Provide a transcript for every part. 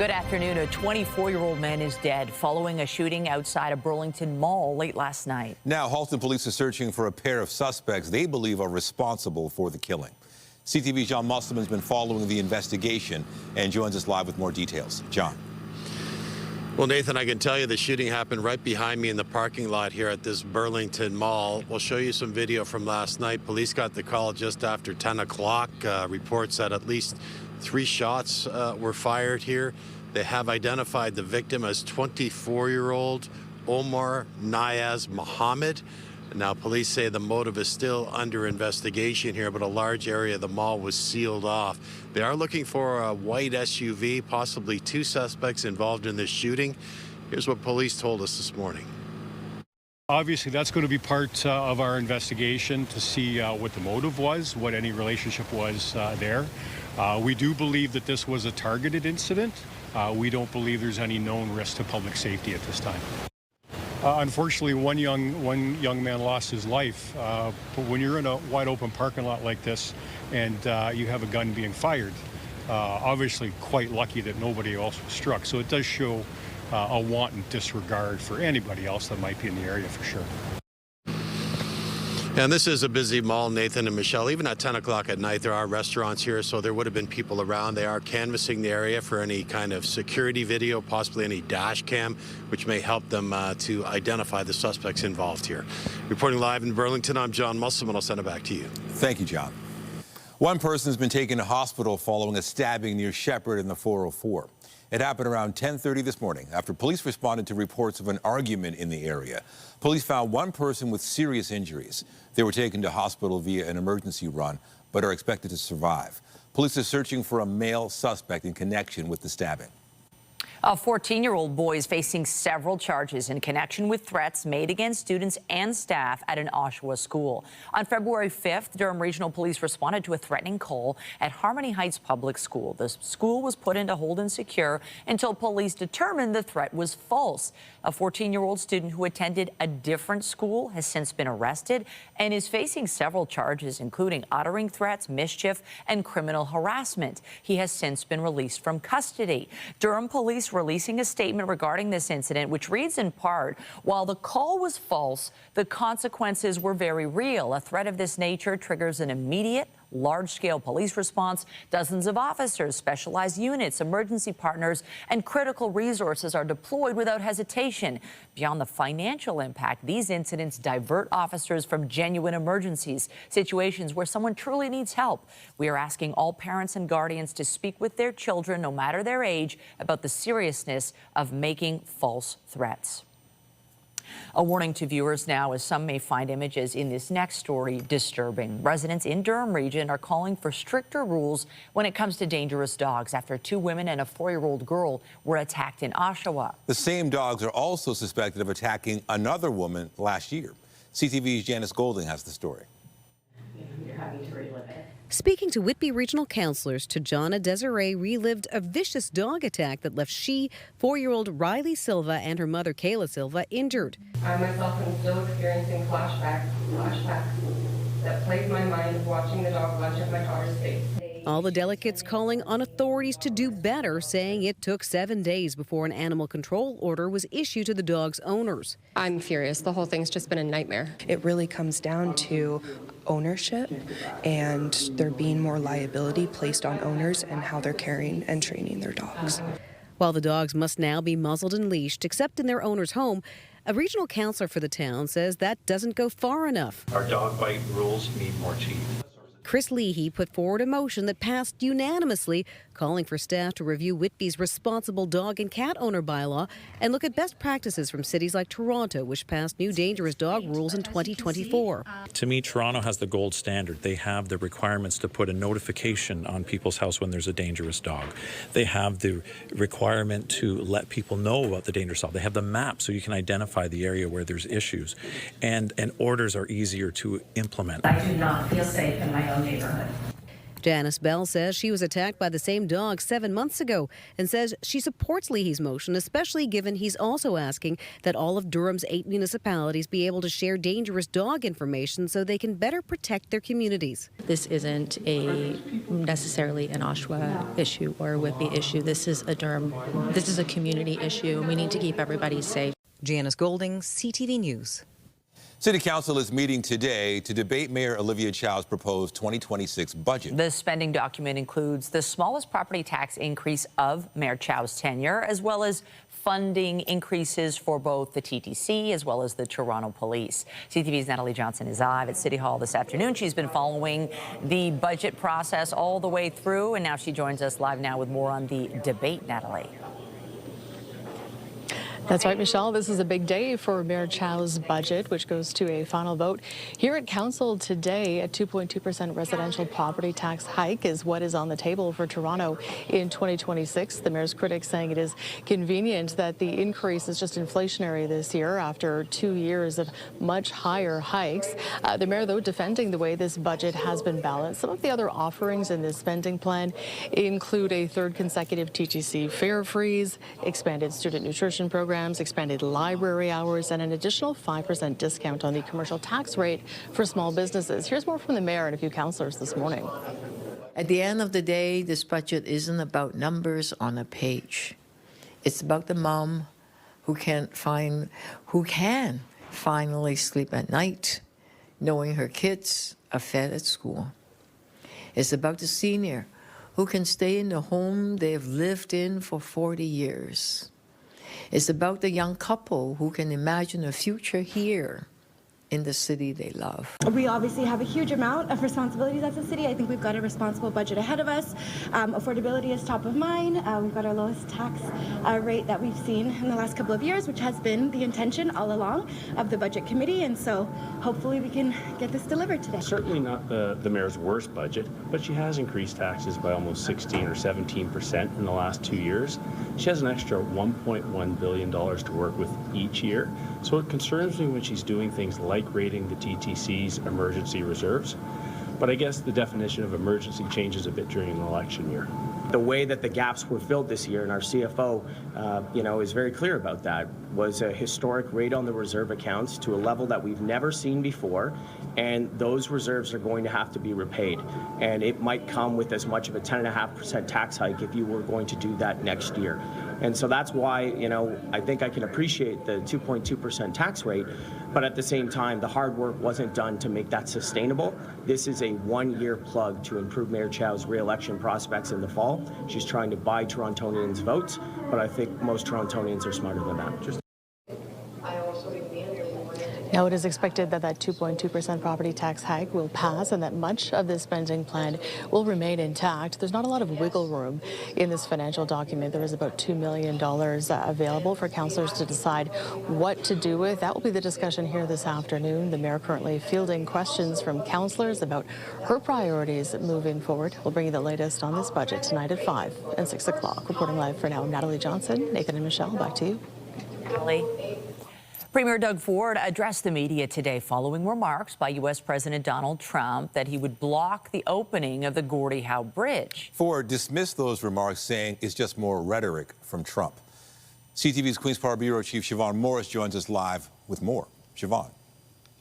Good afternoon. A 24-year-old man is dead following a shooting outside a Burlington mall late last night. Now, Halton police are searching for a pair of suspects they believe are responsible for the killing. CTV's John Musselman has been following the investigation and joins us live with more details. John. Well, Nathan, I can tell you the shooting happened right behind me in the parking lot here at this Burlington mall. We'll show you some video from last night. Police got the call just after 10 o'clock. Reports that at least 3 shots were fired here. They have identified the victim as 24-year-old Omer Niaz Muhammad. Now, police say the motive is still under investigation here, but a large area of the mall was sealed off. They are looking for a white SUV, possibly 2 suspects involved in this shooting. Here's what police told us this morning. Obviously, that's going to be part of our investigation to see what the motive was, what any relationship was there. We do believe that this was a targeted incident. We don't believe there's any known risk to public safety at this time. Unfortunately, one young man lost his life. But when you're in a wide open parking lot like this and you have a gun being fired, obviously quite lucky that nobody else was struck. So it does show a wanton disregard for anybody else that might be in the area for sure. And this is a busy mall, Nathan and Michelle. Even at 10 o'clock at night, there are restaurants here, so there would have been people around. They are canvassing the area for any kind of security video, possibly any dash cam, which may help them to identify the suspects involved here. Reporting live in Burlington, I'm John Musselman. I'll send it back to you. Thank you, John. One person has been taken to hospital following a stabbing near Shepherd in the 404. It happened around 10:30 this morning after police responded to reports of an argument in the area. Police found one person with serious injuries. They were taken to hospital via an emergency run, but are expected to survive. Police are searching for a male suspect in connection with the stabbing. A 14-year-old boy is facing several charges in connection with threats made against students and staff at an Oshawa school. On February 5th, Durham Regional Police responded to a threatening call at Harmony Heights Public School. The school was put into hold and secure until police determined the threat was false. A 14-year-old student who attended a different school has since been arrested and is facing several charges, including uttering threats, mischief, and criminal harassment. He has since been released from custody. Durham Police releasing a statement regarding this incident, which reads in part, while the call was false, the consequences were very real. A threat of this nature triggers an immediate, large-scale police response. Dozens of officers, specialized units, emergency partners, and critical resources are deployed without hesitation. Beyond the financial impact, these incidents divert officers from genuine emergencies, situations where someone truly needs help. We are asking all parents and guardians to speak with their children, no matter their age, about the seriousness of making false threats. A warning to viewers now, as some may find images in this next story disturbing. Residents in Durham region are calling for stricter rules when it comes to dangerous dogs after 2 women and a 4-year-old girl were attacked in Oshawa. The same dogs are also suspected of attacking another woman last year. CTV's Janice Golding has the story. You're having to relive it. Speaking to Whitby Regional Councillors, Tajana Desiree relived a vicious dog attack that left 4-year-old Riley Silva and her mother Kayla Silva injured. I myself am still experiencing flashbacks that plague my mind of watching the dog lunge at my daughter's face. All the delegates calling on authorities to do better, saying it took 7 days before an animal control order was issued to the dog's owners. I'm furious. The whole thing's just been a nightmare. It really comes down to ownership and there being more liability placed on owners and how they're caring and training their dogs. While the dogs must now be muzzled and leashed, except in their owner's home, a regional councillor for the town says that doesn't go far enough. Our dog bite rules need more teeth. Chris Leahy put forward a motion that passed unanimously, calling for staff to review Whitby's responsible dog and cat owner bylaw and look at best practices from cities like Toronto, which passed new dangerous dog rules in 2024. To me, Toronto has the gold standard. They have the requirements to put a notification on people's house when there's a dangerous dog. They have the requirement to let people know about the dangerous dog. They have the map so you can identify the area where there's issues. And orders are easier to implement. I do not feel safe in my own neighborhood. Janice Bell says she was attacked by the same dog 7 months ago and says she supports Leahy's motion, especially given he's also asking that all of Durham's 8 municipalities be able to share dangerous dog information so they can better protect their communities. This isn't necessarily an Oshawa issue or a Whitby issue. This is a community issue, and we need to keep everybody safe. Janice Golding, CTV News. City Council is meeting today to debate Mayor Olivia Chow's proposed 2026 budget. The spending document includes the smallest property tax increase of Mayor Chow's tenure, as well as funding increases for both the TTC as well as the Toronto Police. CTV's Natalie Johnson is live at City Hall this afternoon. She's been following the budget process all the way through, and now she joins us live now with more on the debate. Natalie. That's right, Michelle. This is a big day for Mayor Chow's budget, which goes to a final vote here at Council today. A 2.2% residential property tax hike is what is on the table for Toronto in 2026. The mayor's critics saying it is convenient that the increase is just inflationary this year after 2 years of much higher hikes. The mayor, though, defending the way this budget has been balanced. Some of the other offerings in this spending plan include a third consecutive TTC fare freeze, expanded student nutrition programs, expanded library hours, and an additional 5% discount on the commercial tax rate for small businesses. Here's more from the mayor and a few councillors this morning. At the end of the day, this budget isn't about numbers on a page. It's about the mom who can finally sleep at night, knowing her kids are fed at school. It's about the senior who can stay in the home they've lived in for 40 years. It's about the young couple who can imagine a future here in the city they love. We obviously have a huge amount of responsibilities as a city. I think we've got a responsible budget ahead of us. Affordability is top of mind. We've got our lowest tax rate that we've seen in the last couple of years, which has been the intention all along of the Budget Committee, and so hopefully we can get this delivered today. Certainly not the mayor's worst budget, but she has increased taxes by almost 16 or 17% in the last 2 years. She has an extra $1.1 billion to work with each year, so it concerns me when she's doing things like rating the TTC's emergency reserves. But I guess the definition of emergency changes a bit during an election year. The way that the gaps were filled this year, and our CFO, is very clear about that, was a historic rate on the reserve accounts to a level that we've never seen before, and those reserves are going to have to be repaid. And it might come with as much of a 10.5% tax hike if you were going to do that next year. And so that's why, I think I can appreciate the 2.2% tax rate, but at the same time, the hard work wasn't done to make that sustainable. This is a one-year plug to improve Mayor Chow's re-election prospects in the fall. She's trying to buy Torontonians' votes, but I think most Torontonians are smarter than that. Now, it is expected that 2.2% property tax hike will pass and that much of this spending plan will remain intact. There's not a lot of wiggle room in this financial document. There is about $2 million available for councillors to decide what to do with. That will be the discussion here this afternoon. The mayor currently fielding questions from councillors about her priorities moving forward. We'll bring you the latest on this budget tonight at 5 and 6 o'clock. Reporting live for now, I'm Natalie Johnson. Nathan and Michelle, back to you. Natalie. Premier Doug Ford addressed the media today following remarks by U.S. President Donald Trump that he would block the opening of the Gordie Howe Bridge. Ford dismissed those remarks, saying it's just more rhetoric from Trump. CTV's Queen's Park Bureau Chief Siobhan Morris joins us live with more. Siobhan.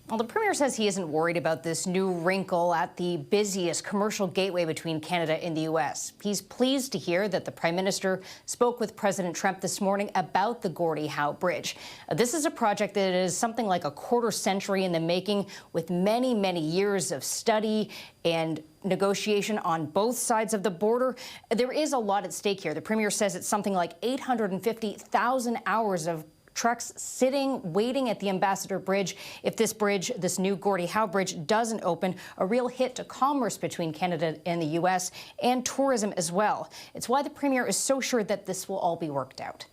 Well, the Premier says he isn't worried about this new wrinkle at the busiest commercial gateway between Canada and the U.S. He's pleased to hear that the Prime Minister spoke with President Trump this morning about the Gordie Howe Bridge. This is a project that is something like a quarter century in the making, with many, many years of study and negotiation on both sides of the border. There is a lot at stake here. The Premier says it's something like 850,000 hours of trucks sitting, waiting at the Ambassador Bridge. If this bridge, this new Gordie Howe Bridge, doesn't open, a real hit to commerce between Canada and the U.S. and tourism as well. It's why the Premier is so sure that this will all be worked out.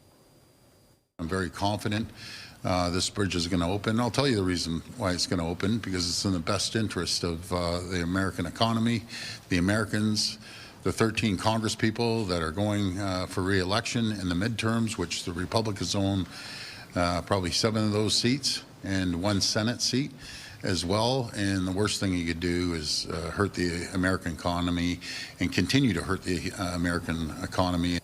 I'm very confident this bridge is going to open. I'll tell you the reason why it's going to open, because it's in the best interest of the American economy, the Americans, the 13 Congress people that are going for re-election in the midterms, which the Republicans own probably 7 of those seats and 1 Senate seat. as well. And the worst thing you could do is hurt the American economy and continue to hurt the American economy.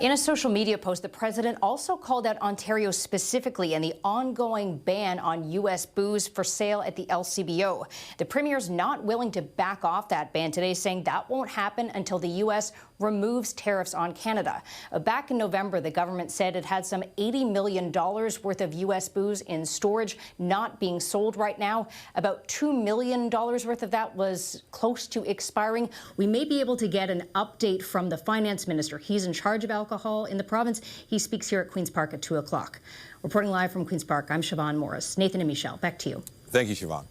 In a social media post, the president also called out Ontario specifically and the ongoing ban on U.S. booze for sale at the LCBO. The premier's not willing to back off that ban today, saying that won't happen until the U.S. removes tariffs on Canada. Back in November, the government said it had some $80 million worth of U.S. booze in storage, not being sold right now. About $2 million worth of that was close to expiring. We may be able to get an update from the finance minister. He's in charge of alcohol in the province. He speaks here at Queen's Park at 2 o'clock. Reporting live from Queen's Park, I'm Siobhan Morris. Nathan and Michelle, back to you. Thank you, Siobhan.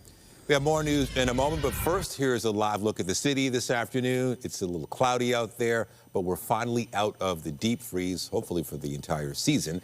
We have more news in a moment, but first, here's a live look at the city this afternoon. It's a little cloudy out there, but we're finally out of the deep freeze, hopefully for the entire season.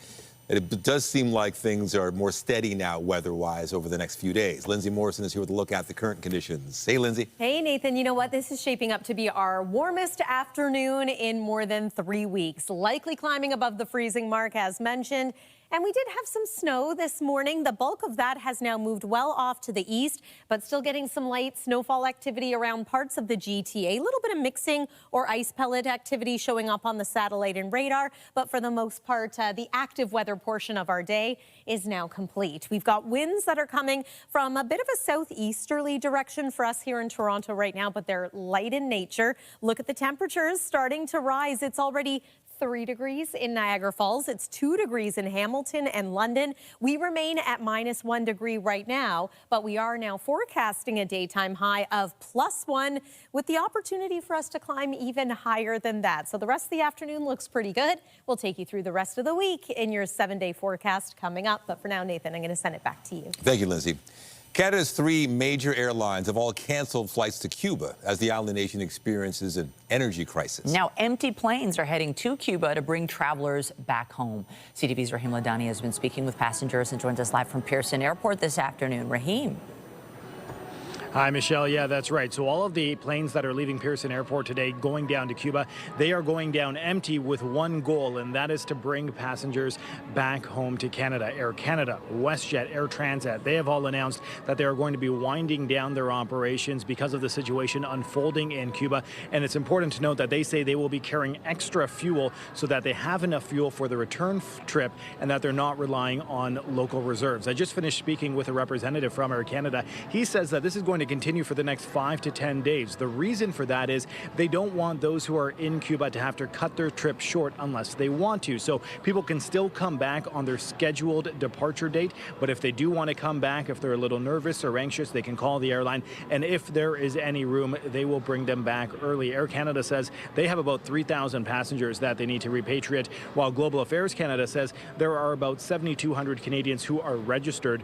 And it does seem like things are more steady now weather-wise over the next few days. Lindsay Morrison is here with a look at the current conditions. Hey, Lindsay. Hey, Nathan. You know what? This is shaping up to be our warmest afternoon in more than 3 weeks. Likely climbing above the freezing mark, as mentioned. And we did have some snow this morning. The bulk of that has now moved well off to the east, but still getting some light snowfall activity around parts of the GTA. A little bit of mixing or ice pellet activity showing up on the satellite and radar. But for the most part, the active weather portion of our day is now complete. We've got winds that are coming from a bit of a southeasterly direction for us here in Toronto right now, but they're light in nature. Look at the temperatures starting to rise. It's already 3 degrees in Niagara Falls. It's 2 degrees in Hamilton and London. We remain at -1 degree right now, but we are now forecasting a daytime high of +1 with the opportunity for us to climb even higher than that. So the rest of the afternoon looks pretty good. We'll take you through the rest of the week in your 7-day forecast coming up. But for now, Nathan, I'm going to send it back to you. Thank you, Lindsay. Canada's 3 major airlines have all canceled flights to Cuba as the island nation experiences an energy crisis. Now, empty planes are heading to Cuba to bring travelers back home. CTV's Rahim Ladhani has been speaking with passengers and joins us live from Pearson Airport this afternoon. Rahim. Hi, Michelle. Yeah, that's right. So all of the planes that are leaving Pearson Airport today going down to Cuba, they are going down empty with one goal, and that is to bring passengers back home to Canada. Air Canada, WestJet, Air Transat, they have all announced that they are going to be winding down their operations because of the situation unfolding in Cuba. And it's important to note that they say they will be carrying extra fuel so that they have enough fuel for the return trip and that they're not relying on local reserves. I just finished speaking with a representative from Air Canada. He says that this is going to continue for the next 5 to 10 days. The reason for that is they don't want those who are in Cuba to have to cut their trip short unless they want to. So people can still come back on their scheduled departure date, but if they do want to come back, if they're a little nervous or anxious, they can call the airline, and if there is any room, they will bring them back early. Air Canada says they have about 3,000 passengers that they need to repatriate, while Global Affairs Canada says there are about 7,200 Canadians who are registered.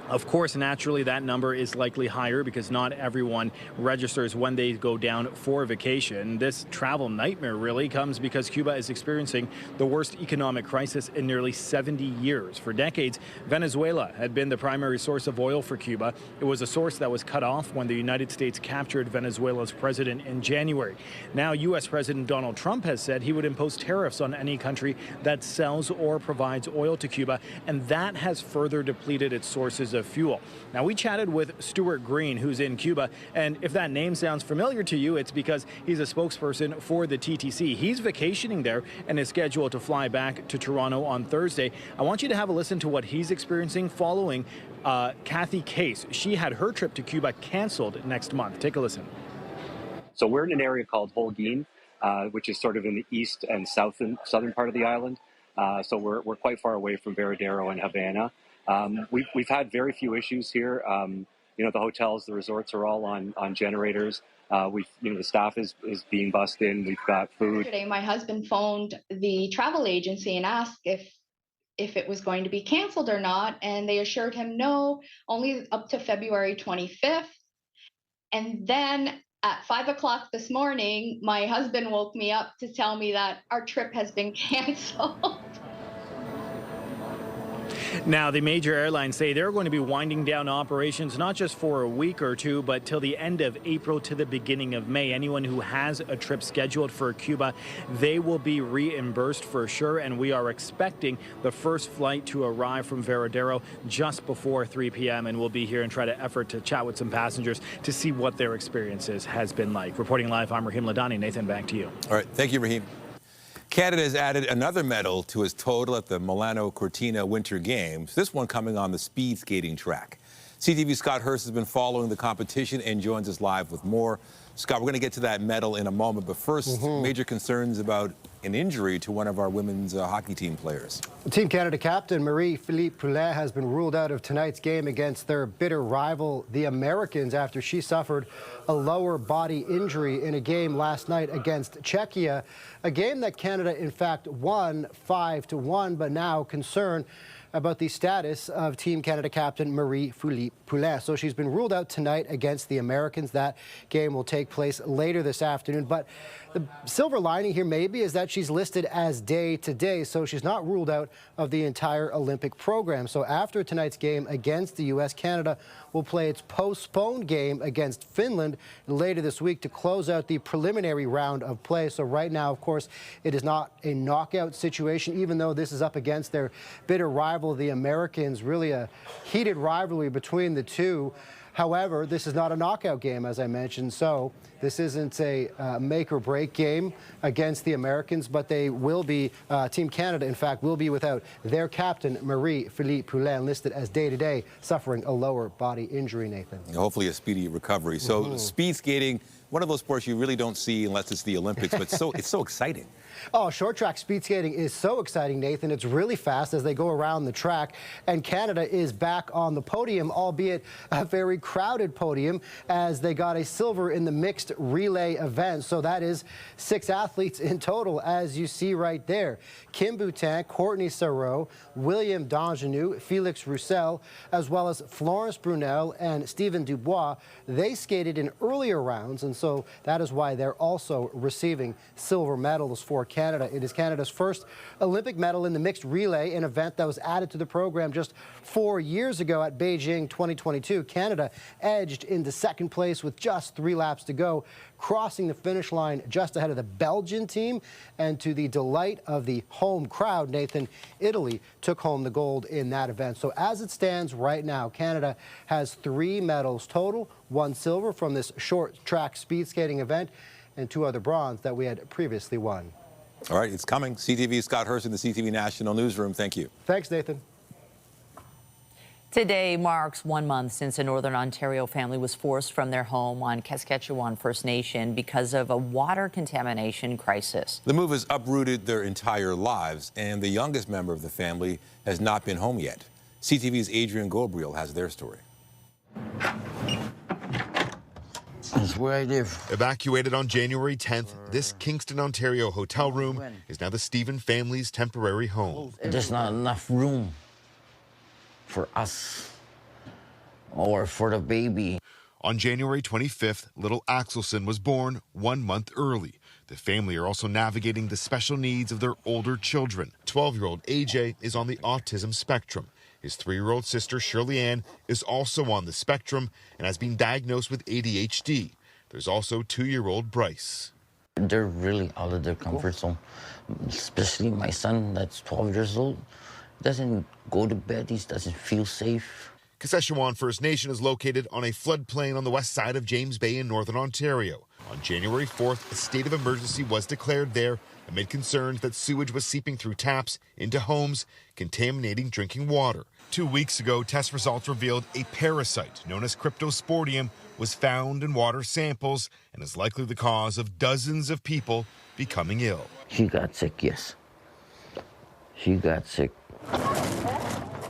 Of course, naturally, that number is likely higher because not everyone registers when they go down for vacation. This travel nightmare really comes because Cuba is experiencing the worst economic crisis in nearly 70 years. For decades, Venezuela had been the primary source of oil for Cuba. It was a source that was cut off when the United States captured Venezuela's president in January. Now, U.S. President Donald Trump has said he would impose tariffs on any country that sells or provides oil to Cuba, and that has further depleted its sources of fuel. Now, we chatted with Stuart Green, who's in Cuba, and if that name sounds familiar to you, it's because he's a spokesperson for the TTC. He's vacationing there and is scheduled to fly back to Toronto on Thursday. I want you to have a listen to what he's experiencing following Kathy Case. She had her trip to Cuba canceled next month. Take a listen. So we're in an area called Holguin, which is sort of in the east and southern part of the island. So we're quite far away from Veradero and Havana. We've had very few issues here. You know, the hotels, the resorts are all on generators. The staff is being bussed in. We've got food. Yesterday, my husband phoned the travel agency and asked if it was going to be canceled or not, and they assured him no, only up to February 25th. And then at 5 o'clock this morning, my husband woke me up to tell me that our trip has been canceled. Now, the major airlines say they're going to be winding down operations not just for a week or two, but till the end of April to the beginning of May. Anyone who has a trip scheduled for Cuba, they will be reimbursed for sure. And we are expecting the first flight to arrive from Veradero just before 3 p.m. And we'll be here and try to effort to chat with some passengers to see what their experiences has been like. Reporting live, I'm Rahim Ladhani. Nathan, back to you. All right. Thank you, Rahim. Canada has added another medal to its total at the Milano Cortina Winter Games, this one coming on the speed skating track. CTV's Scott Hurst has been following the competition and joins us live with more. Scott, we're going to get to that medal in a moment, but first, major concerns about an injury to one of our women's hockey team players. Team Canada captain Marie-Philippe Poulin has been ruled out of tonight's game against their bitter rival, the Americans, after she suffered a lower body injury in a game last night against Czechia, a game that Canada, in fact, won 5-1, but now concern about the status of Team Canada captain Marie-Philippe Poulin. So she's been ruled out tonight against the Americans. That game will take place later this afternoon. But the silver lining here maybe is that she's listed as day-to-day, so she's not ruled out of the entire Olympic program. So after tonight's game against the U.S., Canada will play its postponed game against Finland later this week to close out the preliminary round of play. So right now, of course, it is not a knockout situation, even though this is up against their bitter rival, the Americans. Really a heated rivalry between the two. However, this is not a knockout game, as I mentioned, so this isn't a make-or-break game against the Americans, but they will be, Team Canada, in fact, will be without their captain, Marie-Philippe Poulin, listed as day-to-day, suffering a lower body injury, Nathan. Hopefully a speedy recovery. So speed skating, one of those sports you really don't see unless it's the Olympics, but it's so exciting. Oh, short track speed skating is so exciting, Nathan. It's really fast as they go around the track, and Canada is back on the podium, albeit a very crowded podium, as they got a silver in the mixed relay event. So that is 6 athletes in total, as you see right there. Kim Boutin, Courtney Sarreau, William Dangenou, Felix Roussel, as well as Florence Brunel and Stephen Dubois. They skated in earlier rounds, and so that is why they're also receiving silver medals for Canada. It is Canada's first Olympic medal in the mixed relay, an event that was added to the program just 4 years ago at Beijing 2022. Canada edged into second place with just 3 laps to go, crossing the finish line just ahead of the Belgian team. And to the delight of the home crowd, Nathan, Italy took home the gold in that event. So as it stands right now, Canada has 3 medals total, 1 silver from this short track speed skating event, and 2 other bronze that we had previously won. All right, it's coming. CTV Scott Hurst in the CTV National Newsroom. Thank you. Thanks, Nathan. Today marks 1 month since a Northern Ontario family was forced from their home on Saskatchewan First Nation because of a water contamination crisis. The move has uprooted their entire lives, and the youngest member of the family has not been home yet. CTV's Adrian Gobriel has their story. That's where I live. Evacuated on January 10th, this Kingston, Ontario hotel room is now the Stephen family's temporary home. There's not enough room for us or for the baby. On January 25th, little Axelson was born 1 month early. The family are also navigating the special needs of their older children. 12-year-old AJ is on the autism spectrum. His 3-year-old sister, Shirley Ann, is also on the spectrum and has been diagnosed with ADHD. There's also 2-year-old Bryce. They're really out of their comfort zone, especially my son that's 12 years old. Doesn't go to bed, he doesn't feel safe. Saskatchewan First Nation is located on a floodplain on the west side of James Bay in Northern Ontario. On January 4th, a state of emergency was declared there amid concerns that sewage was seeping through taps into homes, contaminating drinking water. 2 weeks ago, test results revealed a parasite known as Cryptosporidium was found in water samples and is likely the cause of dozens of people becoming ill. She got sick, yes. She got sick.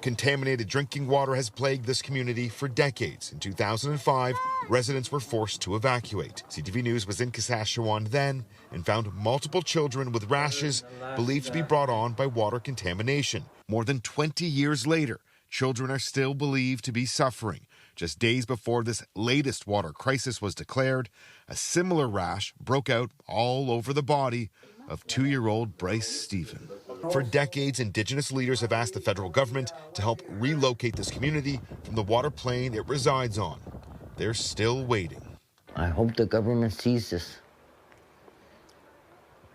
Contaminated drinking water has plagued this community for decades. In 2005, residents were forced to evacuate. CTV News was in Saskatchewan then and found multiple children with rashes believed to be brought on by water contamination. More than 20 years later, children are still believed to be suffering. Just days before this latest water crisis was declared, a similar rash broke out all over the body of 2-year-old Bryce Stephen. For decades, Indigenous leaders have asked the federal government to help relocate this community from the water plain it resides on. They're still waiting. I hope the government sees this.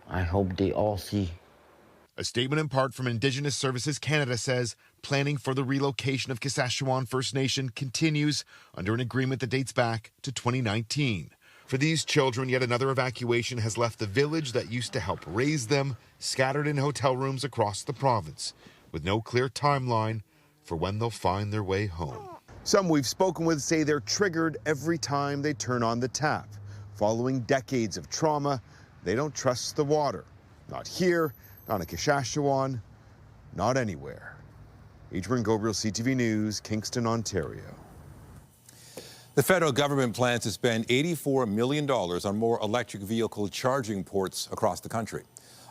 I hope they all see. A statement in part from Indigenous Services Canada says planning for the relocation of Saskatchewan First Nation continues under an agreement that dates back to 2019. For these children, yet another evacuation has left the village that used to help raise them, scattered in hotel rooms across the province, with no clear timeline for when they'll find their way home. Some we've spoken with say they're triggered every time they turn on the tap. Following decades of trauma, they don't trust the water. Not here, not in Saskatchewan, not anywhere. Adrian Gabriel, CTV News, Kingston, Ontario. The federal government plans to spend $84 million on more electric vehicle charging ports across the country.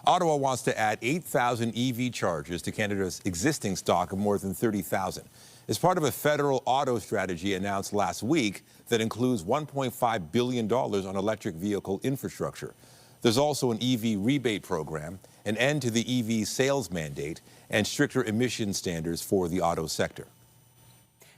Ottawa wants to add 8,000 EV chargers to Canada's existing stock of more than 30,000. It's part of a federal auto strategy announced last week that includes $1.5 billion on electric vehicle infrastructure. There's also an EV rebate program, an end to the EV sales mandate, and stricter emission standards for the auto sector.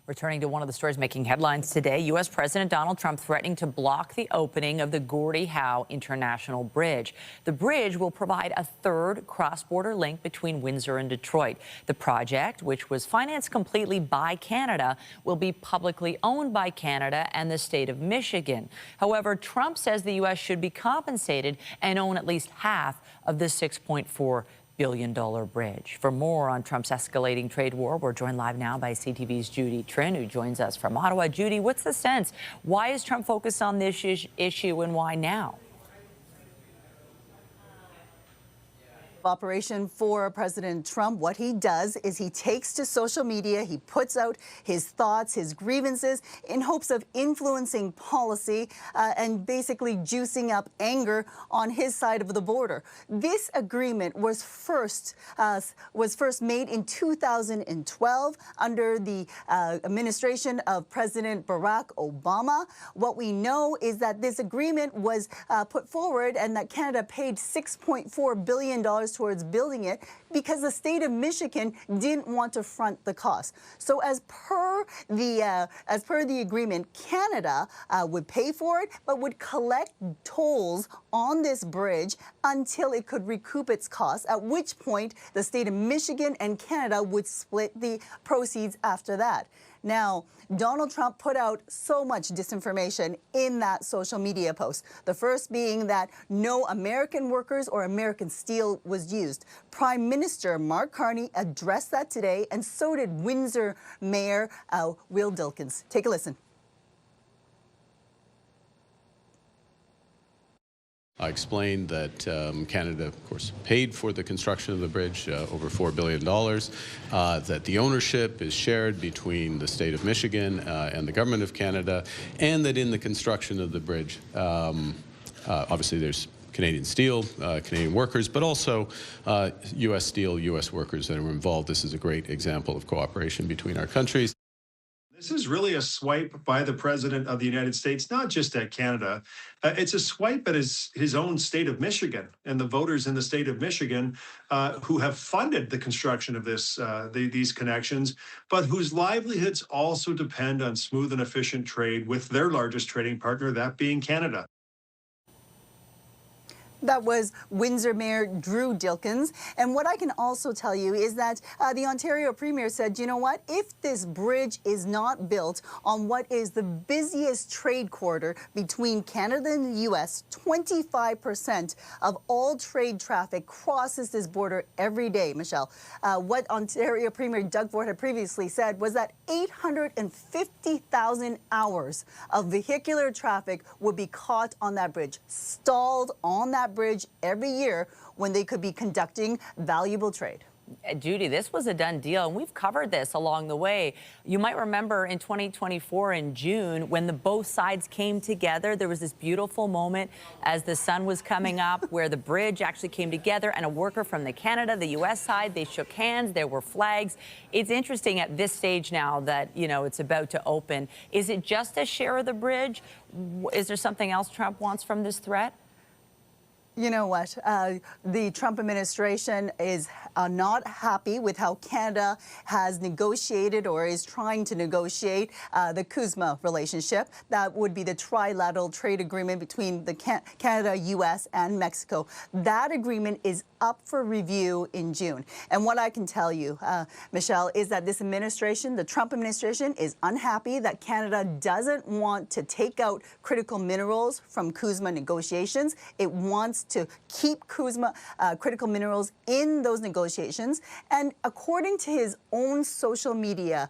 Returning to one of the stories making headlines today, U.S. President Donald Trump threatening to block the opening of the Gordie Howe International Bridge. The bridge will provide a third cross-border link between Windsor and Detroit. The project, which was financed completely by Canada, will be publicly owned by Canada and the state of Michigan. However, Trump says the U.S. should be compensated and own at least half of the $6.4 billion bridge. For more on Trump's escalating trade war, we're joined live now by CTV's Judy Trin, who joins us from Ottawa. Judy, what's the sense? Why is Trump focused on this issue and why now? Operation for President Trump. What he does is he takes to social media, he puts out his thoughts, his grievances in hopes of influencing policy and basically juicing up anger on his side of the border. This agreement was first made in 2012 under the administration of President Barack Obama. What we know is that this agreement was put forward and that Canada paid $6.4 billion towards building it because the state of Michigan didn't want to front the cost. So as per the agreement, Canada would pay for it, but would collect tolls on this bridge until it could recoup its costs, at which point the state of Michigan and Canada would split the proceeds after that. Now, Donald Trump put out so much disinformation in that social media post. The first being that no American workers or American steel was used. Prime Minister Mark Carney addressed that today, and so did Windsor Mayor Will Dilkins. Take a listen. I explained that Canada, of course, paid for the construction of the bridge, over $4 billion, that the ownership is shared between the state of Michigan and the government of Canada, and that in the construction of the bridge, obviously there's Canadian steel, Canadian workers, but also U.S. steel, U.S. workers that are involved. This is a great example of cooperation between our countries. This is really a swipe by the President of the United States, not just at Canada. It's a swipe at his own state of Michigan and the voters in the state of Michigan who have funded the construction of these connections, but whose livelihoods also depend on smooth and efficient trade with their largest trading partner, that being Canada. That was Windsor Mayor Drew Dilkins. And what I can also tell you is that the Ontario Premier said, you know what, if this bridge is not built on what is the busiest trade corridor between Canada and the U.S., 25% of all trade traffic crosses this border every day, Michelle. What Ontario Premier Doug Ford had previously said was that 850,000 hours of vehicular traffic would be caught on that bridge, stalled on that bridge every year when they could be conducting valuable trade. Judy, this was a done deal, and we've covered this along the way. You might remember in 2024 in June when both sides came together, there was this beautiful moment as the sun was coming up where the bridge actually came together and a worker from the Canada, the U.S. side, they shook hands, there were flags. It's interesting at this stage now that, you know, it's about to open. Is it just a share of the bridge? Is there something else Trump wants from this threat? You know what? The Trump administration is not happy with how Canada has negotiated or is trying to negotiate the CUSMA relationship. That would be the trilateral trade agreement between the Canada, U.S. and Mexico. That agreement is up for review in June. And what I can tell you, Michelle, is that this administration, the Trump administration, is unhappy that Canada doesn't want to take out critical minerals from CUSMA negotiations. It wants to keep CUSMA critical minerals in those negotiations. And according to his own social media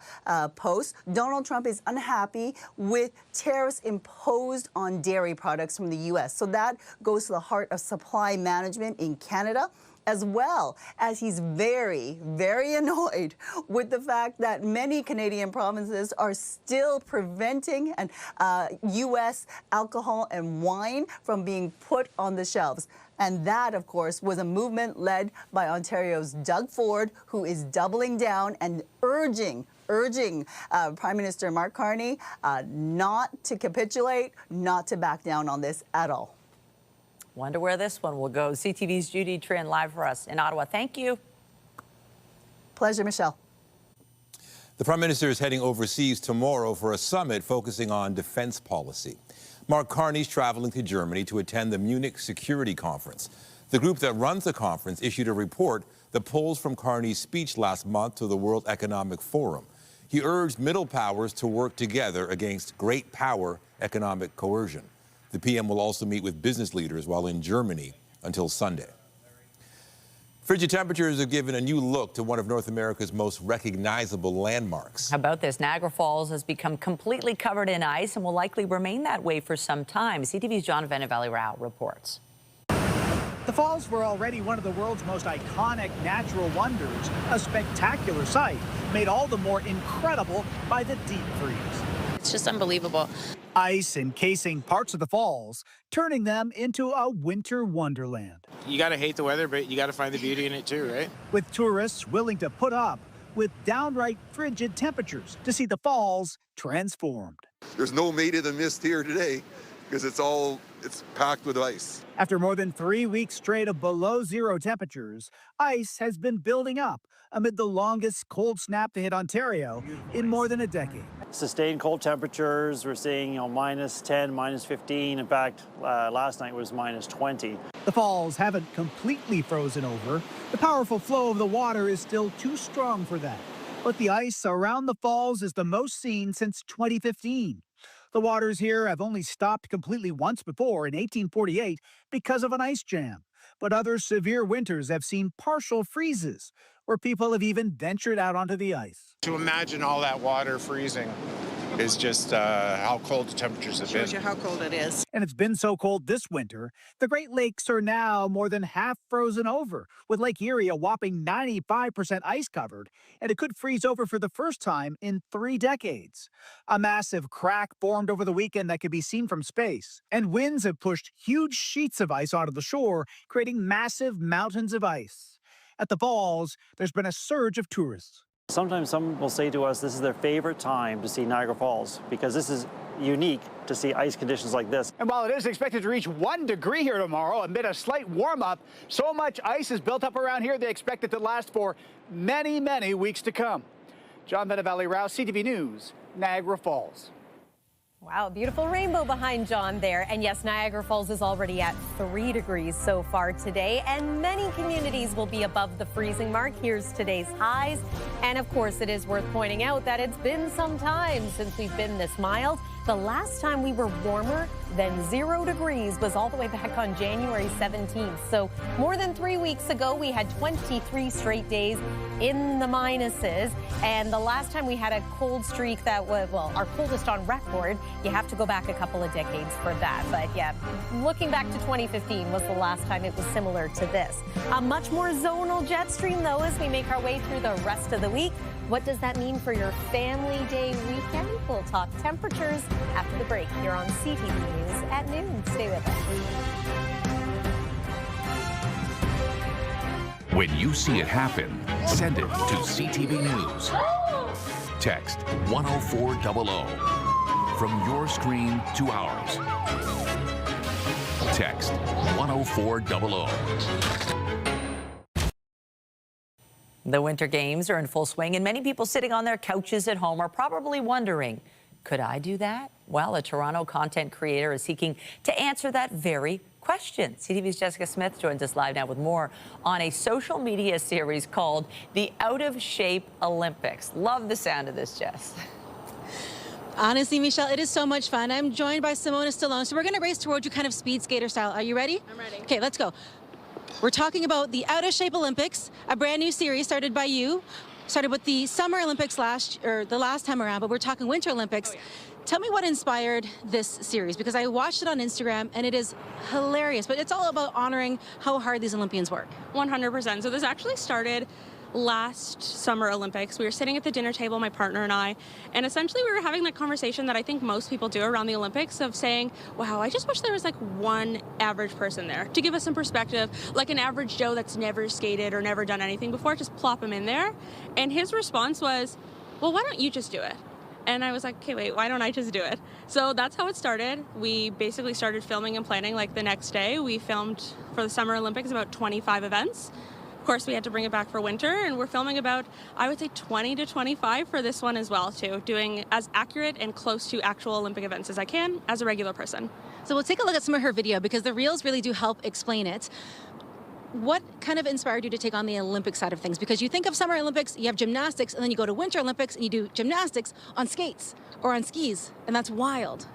post, Donald Trump is unhappy with tariffs imposed on dairy products from the U.S. So that goes to the heart of supply management in Canada, as well as he's very, very annoyed with the fact that many Canadian provinces are still preventing U.S. alcohol and wine from being put on the shelves. And that, of course, was a movement led by Ontario's Doug Ford, who is doubling down and urging Prime Minister Mark Carney not to capitulate, not to back down on this at all. Wonder where this one will go. CTV's Judy Trin live for us in Ottawa. Thank you. Pleasure, Michelle. The Prime Minister is heading overseas tomorrow for a summit focusing on defense policy. Mark Carney's traveling to Germany to attend the Munich Security Conference. The group that runs the conference issued a report that pulls from Carney's speech last month to the World Economic Forum. He urged middle powers to work together against great power economic coercion. The PM will also meet with business leaders while in Germany until Sunday. Frigid temperatures have given a new look to one of North America's most recognizable landmarks. How about this? Niagara Falls has become completely covered in ice and will likely remain that way for some time. CTV's John Venivalle-Rao reports. The falls were already one of the world's most iconic natural wonders, a spectacular sight made all the more incredible by the deep freeze. It's just unbelievable. Ice encasing parts of the falls, turning them into a winter wonderland. You gotta hate the weather, but you gotta find the beauty in it too, right? With tourists willing to put up with downright frigid temperatures to see the falls transformed. There's no Maid in the Mist here today because it's packed with ice. After more than 3 weeks straight of below zero temperatures, ice has been building up amid the longest cold snap to hit Ontario in more than a decade. Sustained cold temperatures, we're seeing minus 10, minus 15. In fact, last night was minus 20. The falls haven't completely frozen over. The powerful flow of the water is still too strong for that. But the ice around the falls is the most seen since 2015. The waters here have only stopped completely once before in 1848 because of an ice jam. But other severe winters have seen partial freezes, where people have even ventured out onto the ice. To imagine all that water freezing is just how cold the temperatures have been. Shows you how cold it is. And it's been so cold this winter, the Great Lakes are now more than half frozen over, with Lake Erie a whopping 95% ice covered, and it could freeze over for the first time in 3 decades. A massive crack formed over the weekend that could be seen from space, and winds have pushed huge sheets of ice onto the shore, creating massive mountains of ice. At the falls, there's been a surge of tourists. Sometimes some will say to us this is their favorite time to see Niagara Falls because this is unique to see ice conditions like this. And while it is expected to reach 1 degree here tomorrow amid a slight warm-up, so much ice is built up around here they expect it to last for many, many weeks to come. John Venivalle-Rao, CTV News, Niagara Falls. Wow, beautiful rainbow behind John there. And yes, Niagara Falls is already at 3 degrees so far today, and many communities will be above the freezing mark. Here's today's highs. And of course, it is worth pointing out that it's been some time since we've been this mild. The last time we were warmer than 0 degrees was all the way back on January 17th. So more than 3 weeks ago, we had 23 straight days in the minuses. And the last time we had a cold streak that was, well, our coldest on record, you have to go back a couple of decades for that. But yeah, looking back to 2015 was the last time it was similar to this. A much more zonal jet stream, though, as we make our way through the rest of the week. What does that mean for your family day weekend? We'll talk temperatures after the break here on CTV News at noon. Stay with us. When you see it happen, send it to CTV News. Text 10400 from your screen to ours. Text 10400. The Winter Games are in full swing, and many people sitting on their couches at home are probably wondering, could I do that? Well, a Toronto content creator is seeking to answer that very question. CTV's Jessica Smith joins us live now with more on a social media series called The Out of Shape Olympics. Love the sound of this, Jess. Honestly, Michelle, it is so much fun. I'm joined by Simona Stallone. So we're going to race towards you kind of speed skater style. Are you ready? I'm ready. Okay, let's go. We're talking about the Out of Shape Olympics, a brand new series started by you. Started with the Summer Olympics the last time around, but we're talking Winter Olympics. Oh, yeah. Tell me what inspired this series, because I watched it on Instagram and it is hilarious, but it's all about honoring how hard these Olympians work. 100%. So this actually started last Summer Olympics. We were sitting at the dinner table, my partner and I, and essentially we were having that conversation that I think most people do around the Olympics of saying, wow, I just wish there was like one average person there to give us some perspective, like an average Joe that's never skated or never done anything before, just plop him in there. And his response was, well, why don't you just do it? And I was like, okay, wait, why don't I just do it? So that's how it started. We basically started filming and planning like the next day. We filmed for the Summer Olympics about 25 events. Of course, we had to bring it back for winter, and we're filming about, I would say, 20 to 25 for this one as well, too, doing as accurate and close to actual Olympic events as I can as a regular person. So we'll take a look at some of her video because the reels really do help explain it. What kind of inspired you to take on the Olympic side of things? Because you think of Summer Olympics, you have gymnastics, and then you go to Winter Olympics and you do gymnastics on skates or on skis, and that's wild.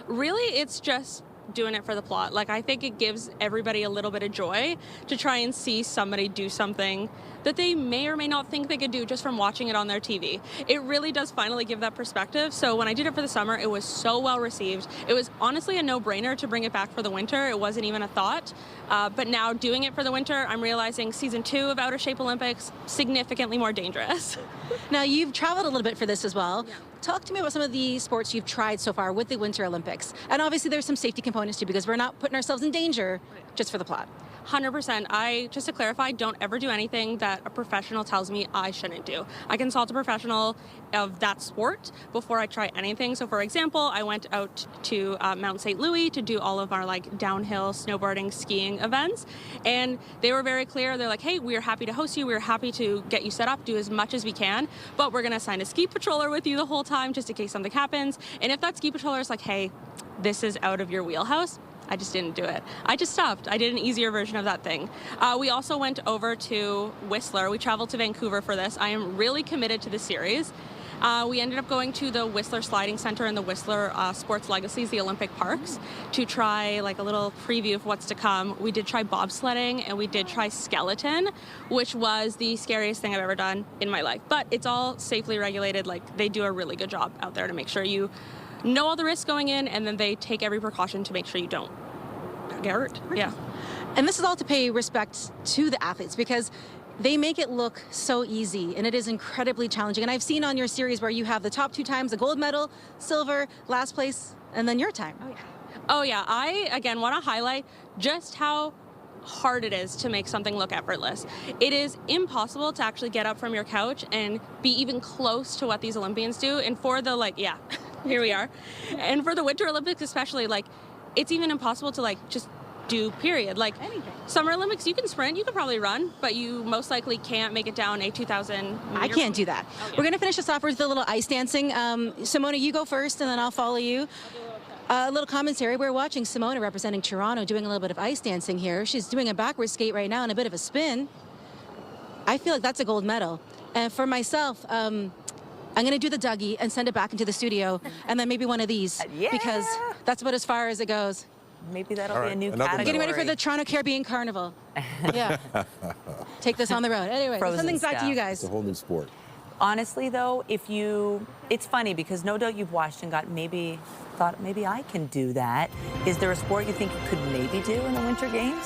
Really, it's just doing it for the plot. Like, I think it gives everybody a little bit of joy to try and see somebody do something that they may or may not think they could do just from watching it on their TV. It really does finally give that perspective. So when I did it for the summer, it was so well received. It was honestly a no-brainer to bring it back for the winter. It wasn't even a thought. But now doing it for the winter, I'm realizing season 2 of Out of Shape Olympics, significantly more dangerous. Now, you've traveled a little bit for this as well. Yeah. Talk to me about some of the sports you've tried so far with the Winter Olympics. And obviously there's some safety components too, because we're not putting ourselves in danger just for the plot. 100%. I, just to clarify, don't ever do anything that a professional tells me I shouldn't do. I consult a professional of that sport before I try anything. So for example, I went out to Mount St. Louis to do all of our like downhill snowboarding, skiing events. And they were very clear. They're like, hey, we're happy to host you. We're happy to get you set up, do as much as we can, but we're going to assign a ski patroller with you the whole time just in case something happens. And if that ski patroller is like, hey, this is out of your wheelhouse, I just didn't do it. I just stopped. I did an easier version of that thing. We also went over to Whistler. We traveled to Vancouver for this. I am really committed to the series. We ended up going to the Whistler Sliding Center and the Whistler Sports Legacies, the Olympic parks, to try like a little preview of what's to come. We did try bobsledding and we did try skeleton, which was the scariest thing I've ever done in my life. But it's all safely regulated. Like, they do a really good job out there to make sure you know all the risks going in, and then they take every precaution to make sure you don't get hurt. Yeah. And this is all to pay respect to the athletes because they make it look so easy, and it is incredibly challenging. And I've seen on your series where you have the top 2 times, the gold medal, silver, last place, and then your time. Oh, yeah. Oh, yeah. I, again, want to highlight just how hard it is to make something look effortless. It is impossible to actually get up from your couch and be even close to what these Olympians do. And for the, like, yeah, here we are. And for the Winter Olympics especially, like, it's even impossible to, like, just do, period. Like, anything. Summer Olympics, you can sprint, you can probably run, but you most likely can't make it down a 2,000 meter. I can't do that. Oh, yeah. We're going to finish this off with a little ice dancing. Simona, you go first, and then I'll follow you. A little commentary. We're watching Simona representing Toronto doing a little bit of ice dancing here. She's doing a backward skate right now and a bit of a spin. I feel like that's a gold medal. And for myself, I'm going to do the Dougie and send it back into the studio, and then maybe one of these, because that's about as far as it goes. Maybe that'll be a new category. Getting ready for the Toronto Caribbean Carnival. Yeah. Take this on the road. Anyway, something's back to you guys. It's a whole new sport. Honestly, though, it's funny because no doubt you've watched and thought maybe I can do that. Is there a sport you think you could maybe do in the Winter Games?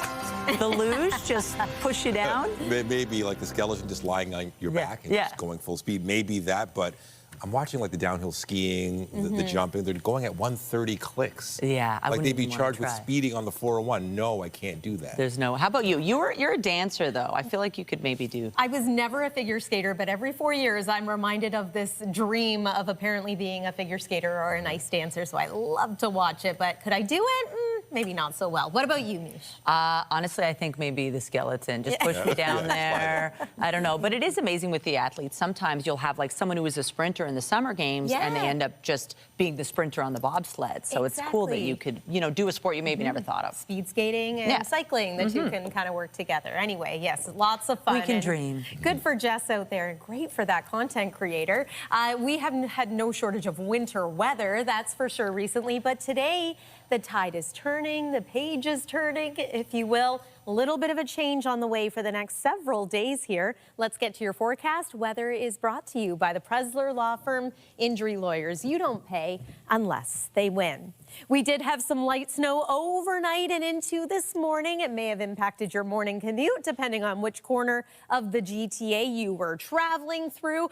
The luge, just push you down? Maybe like the skeleton just lying on your back and just going full speed. Maybe that, but I'm watching like the downhill skiing, the jumping. They're going at 130 clicks. Yeah, like they'd be charged with speeding on the 401. No, I can't do that. There's no. How about you? You're a dancer though. I feel like you could maybe do. I was never a figure skater, but every 4 years I'm reminded of this dream of apparently being a figure skater or an ice dancer. So I love to watch it. But could I do it? maybe not so well. What about you, Mish? Honestly, I think maybe the skeleton. Just push me down there. I don't know. But it is amazing with the athletes. Sometimes you'll have like someone who is a sprinter in the summer games and they end up just being the sprinter on the bobsled. So it's cool that you could, you know, do a sport you maybe never thought of. Speed skating and cycling, the two can kind of work together. Anyway, yes, lots of fun. We can dream. Good for Jess out there, and great for that content creator. We haven't had no shortage of winter weather, that's for sure, recently, but today the tide is turning, the page is turning, if you will. A little bit of a change on the way for the next several days here. Let's get to your forecast. Weather is brought to you by the Presler Law Firm Injury Lawyers. You don't pay unless they win. We did have some light snow overnight and into this morning. It may have impacted your morning commute, depending on which corner of the GTA you were traveling through.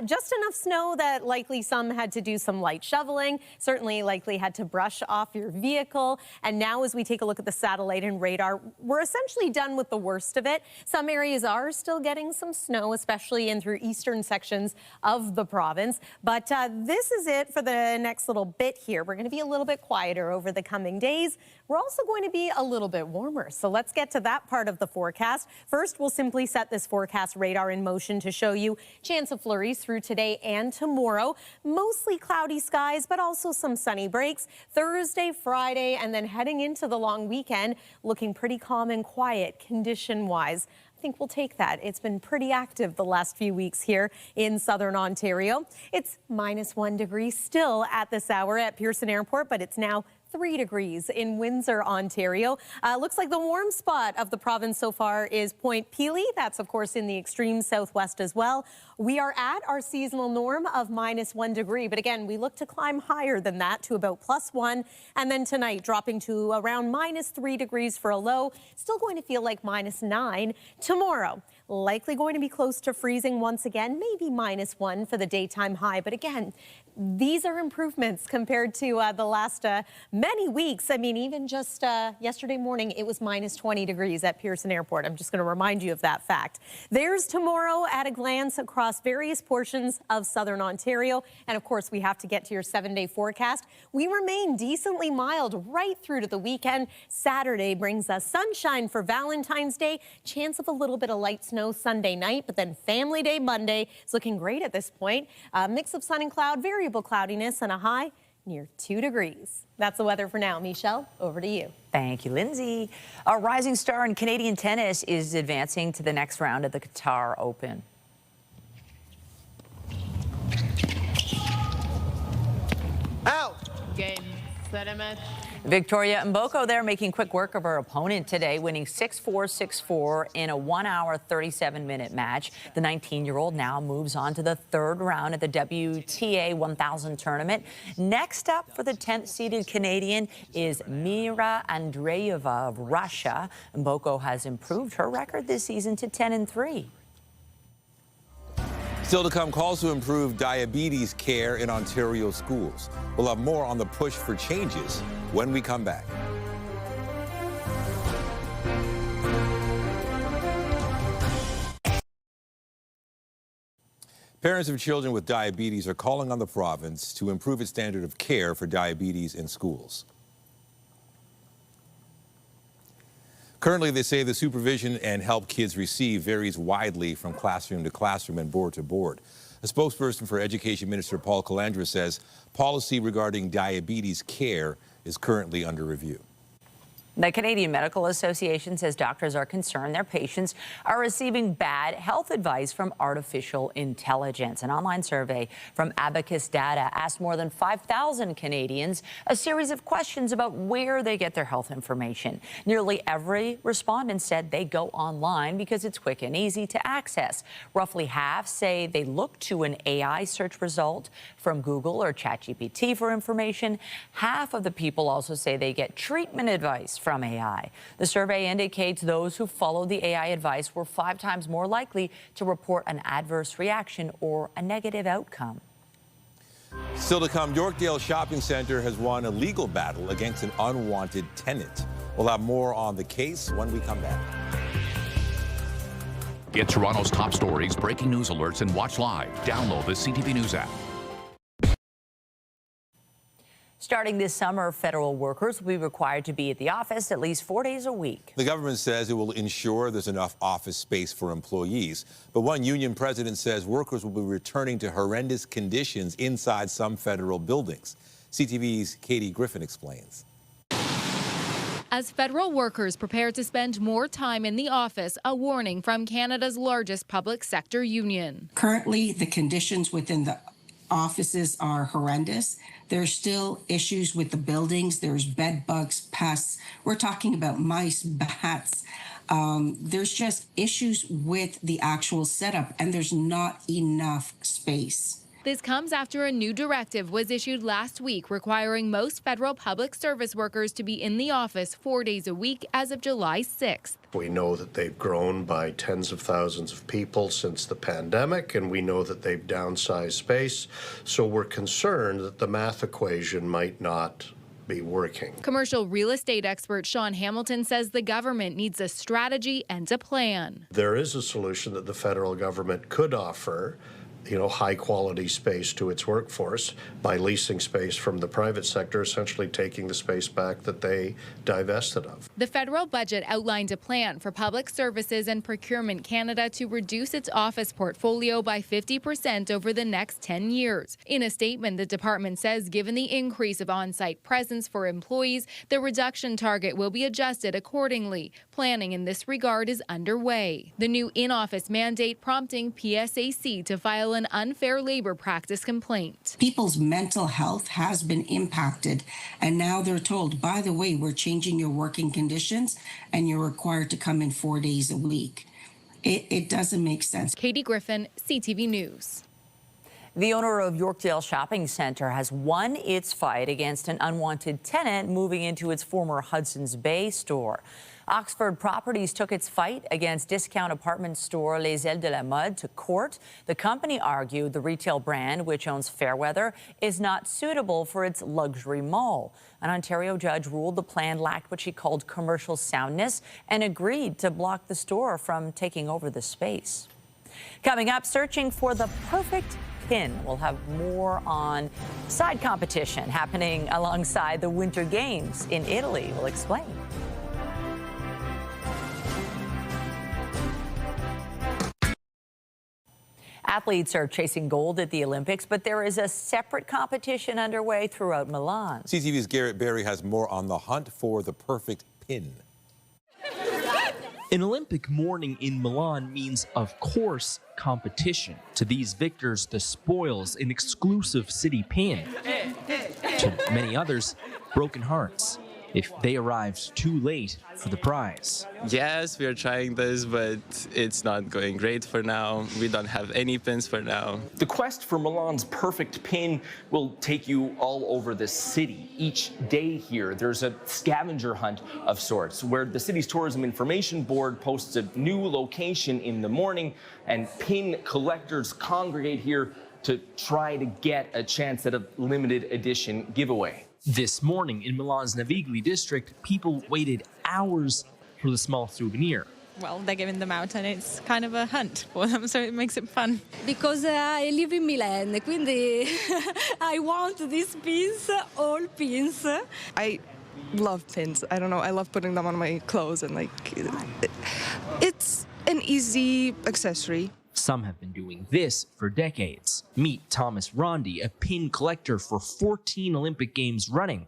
Just enough snow that likely some had to do some light shoveling, certainly likely had to brush off your vehicle. And now as we take a look at the satellite and radar, we're essentially done with the worst of it. Some areas are still getting some snow, especially in through eastern sections of the province. But this is it for the next little bit here. We're going to be a little bit quieter over the coming days. We're also going to be a little bit warmer. So let's get to that part of the forecast. First, we'll simply set this forecast radar in motion to show you chance of flurries through today and tomorrow. Mostly cloudy skies, but also some sunny breaks. Thursday, Friday, and then heading into the long weekend, looking pretty calm and quiet condition-wise. I think we'll take that. It's been pretty active the last few weeks here in southern Ontario. It's -1 degree still at this hour at Pearson Airport, but it's now 3 degrees in Windsor, Ontario. Looks like the warm spot of the province so far is Point Pelee. That's, of course, in the extreme southwest as well. We are at our seasonal norm of -1 degree. But again, we look to climb higher than that to about +1. And then tonight, dropping to around -3 degrees for a low. Still going to feel like -9 tomorrow. Likely going to be close to freezing once again, maybe -1 for the daytime high. But again, these are improvements compared to the last many weeks. I mean, even just yesterday morning, it was -20 degrees at Pearson Airport. I'm just going to remind you of that fact. There's tomorrow at a glance across various portions of southern Ontario. And of course, we have to get to your 7-day forecast. We remain decently mild right through to the weekend. Saturday brings us sunshine for Valentine's Day. Chance of a little bit of light snow Sunday night, but then Family Day Monday is looking great at this point. A mix of sun and cloud, variable cloudiness, and a high near 2 degrees. That's the weather for now. Michelle, over to you. Thank you, Lindsay. A rising star in Canadian tennis is advancing to the next round of the Qatar Open. Out. Game. Set a match. Victoria Mboko there making quick work of her opponent today, winning 6-4, 6-4 in a 1-hour, 37-minute match. The 19-year-old now moves on to the third round at the WTA 1000 tournament. Next up for the 10th-seeded Canadian is Mira Andreeva of Russia. Mboko has improved her record this season to 10-3. Still to come, calls to improve diabetes care in Ontario schools. We'll have more on the push for changes when we come back. Parents of children with diabetes are calling on the province to improve its standard of care for diabetes in schools. Currently, they say the supervision and help kids receive varies widely from classroom to classroom and board to board. A spokesperson for Education Minister Paul Calandra says policy regarding diabetes care is currently under review. The Canadian Medical Association says doctors are concerned their patients are receiving bad health advice from artificial intelligence. An online survey from Abacus Data asked more than 5,000 Canadians a series of questions about where they get their health information. Nearly every respondent said they go online because it's quick and easy to access. Roughly half say they look to an AI search result from Google or ChatGPT for information. Half of the people also say they get treatment advice from AI. The survey indicates those who follow the AI advice were 5 times more likely to report an adverse reaction or a negative outcome. Still to come, Yorkdale Shopping Centre has won a legal battle against an unwanted tenant. We'll have more on the case when we come back. Get Toronto's top stories, breaking news alerts, and watch live. Download the CTV News app. Starting this summer, federal workers will be required to be at the office at least 4 days a week. The government says it will ensure there's enough office space for employees. But one union president says workers will be returning to horrendous conditions inside some federal buildings. CTV's Katie Griffin explains. As federal workers prepare to spend more time in the office, a warning from Canada's largest public sector union. Currently, the conditions within the offices are horrendous. There's still issues with the buildings. There's bed bugs, pests. We're talking about mice, bats. There's just issues with the actual setup, and there's not enough space. This comes after a new directive was issued last week requiring most federal public service workers to be in the office 4 days a week as of July 6th. We know that they've grown by tens of thousands of people since the pandemic, and we know that they've downsized space. So we're concerned that the math equation might not be working. Commercial real estate expert Sean Hamilton says the government needs a strategy and a plan. There is a solution that the federal government could offer, high quality space to its workforce by leasing space from the private sector, essentially taking the space back that they divested of. The federal budget outlined a plan for Public Services and Procurement Canada to reduce its office portfolio by 50% over the next 10 years. In a statement, the department says given the increase of on-site presence for employees, the reduction target will be adjusted accordingly. Planning in this regard is underway. The new in-office mandate prompting PSAC to file an unfair labor practice complaint. People's mental health has been impacted, and now they're told, by the way, we're changing your working conditions and you're required to come in 4 days a week. It doesn't make sense. Katie Griffin, CTV News. The owner of Yorkdale Shopping Centre has won its fight against an unwanted tenant moving into its former Hudson's Bay store. Oxford Properties took its fight against discount apartment store Les Ailes de la Mode to court. The company argued the retail brand, which owns Fairweather, is not suitable for its luxury mall. An Ontario judge ruled the plan lacked what she called commercial soundness and agreed to block the store from taking over the space. Coming up, searching for the perfect pin. We'll have more on side competition happening alongside the Winter Games in Italy. We'll explain. Athletes are chasing gold at the Olympics, but there is a separate competition underway throughout Milan. CTV's Garrett Berry has more on the hunt for the perfect pin. An Olympic morning in Milan means, of course, competition. To these victors, the spoils, an exclusive city pin. To many others, broken hearts if they arrived too late for the prize. Yes, we are trying this, but it's not going great for now. We don't have any pins for now. The quest for Milan's perfect pin will take you all over the city. Each day here, there's a scavenger hunt of sorts where the city's tourism information board posts a new location in the morning and pin collectors congregate here to try to get a chance at a limited edition giveaway. This morning in Milan's Navigli district, people waited hours for the small souvenir. Well, they're giving them out and it's kind of a hunt for them, so it makes it fun. Because I live in Milan, quindi I want these pins, all pins. I love pins. I don't know, I love putting them on my clothes and it's an easy accessory. Some have been doing this for decades. Meet Thomas Rondi, a pin collector for 14 Olympic Games running,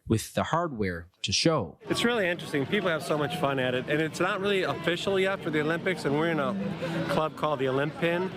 with the hardware to show. It's really interesting. People have so much fun at it, and it's not really official yet for the Olympics, and we're in a club called the Olympin,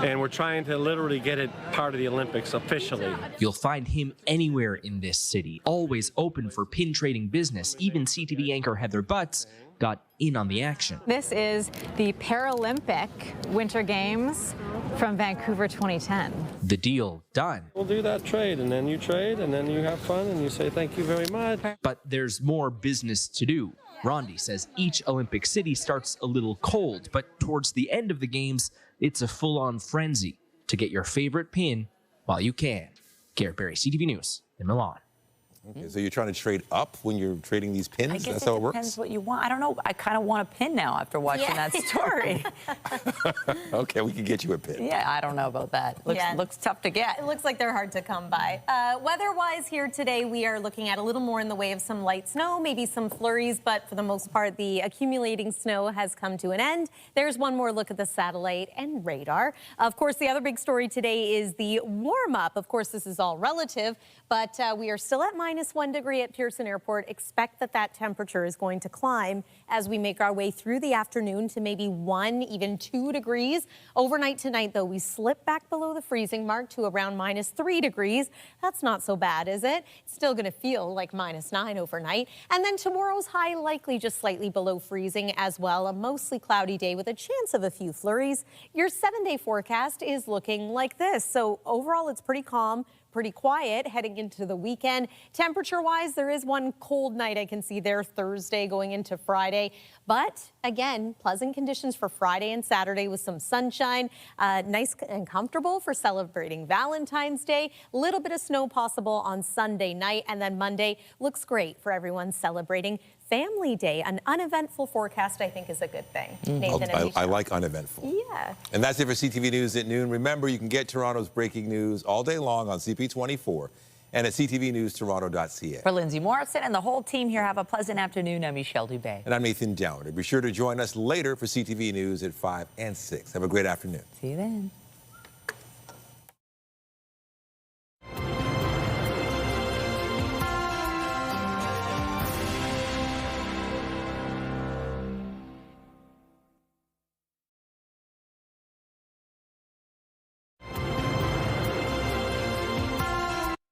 and we're trying to literally get it part of the Olympics officially. You'll find him anywhere in this city, always open for pin trading business. Even CTV anchor Heather Butts got in on the action. This is the Paralympic Winter Games from Vancouver 2010. The deal done. We'll do that trade, and then you trade, and then you have fun, and you say thank you very much. But there's more business to do. Rondi says each Olympic city starts a little cold, but towards the end of the games, it's a full-on frenzy to get your favorite pin while you can. Garrett Berry, CTV News in Milan. Okay, so you're trying to trade up when you're trading these pins? I guess That's it how it depends works? what you want. I don't know. I kind of want a pin now after watching that story. Okay, we can get you a pin. Yeah, I don't know about that. Looks tough to get. It looks like they're hard to come by. Weather-wise here today, we are looking at a little more in the way of some light snow, maybe some flurries, but for the most part, the accumulating snow has come to an end. There's one more look at the satellite and radar. Of course, the other big story today is the warm-up. Of course, this is all relative, but we are still at -1 degree at Pearson Airport. Expect that temperature is going to climb as we make our way through the afternoon to maybe 1, even 2 degrees. Overnight tonight, though, we slip back below the freezing mark to around -3 degrees. That's not so bad, is it? It's still going to feel like -9 overnight. And then tomorrow's high likely just slightly below freezing as well. A mostly cloudy day with a chance of a few flurries. Your 7-day forecast is looking like this. So overall, it's pretty calm, pretty quiet heading into the weekend. Temperature-wise, there is one cold night I can see there Thursday going into Friday. But again, pleasant conditions for Friday and Saturday with some sunshine. Nice and comfortable for celebrating Valentine's Day. A little bit of snow possible on Sunday night. And then Monday looks great for everyone celebrating Family Day. An uneventful forecast, I think, is a good thing. Nathan and I like uneventful. Yeah. And that's it for CTV News at noon. Remember, you can get Toronto's breaking news all day long on CP24 and at ctvnewstoronto.ca. For Lindsay Morrison and the whole team here, have a pleasant afternoon. I'm Michelle Dubé. And I'm Nathan Downer. Be sure to join us later for CTV News at 5 and 6. Have a great afternoon. See you then.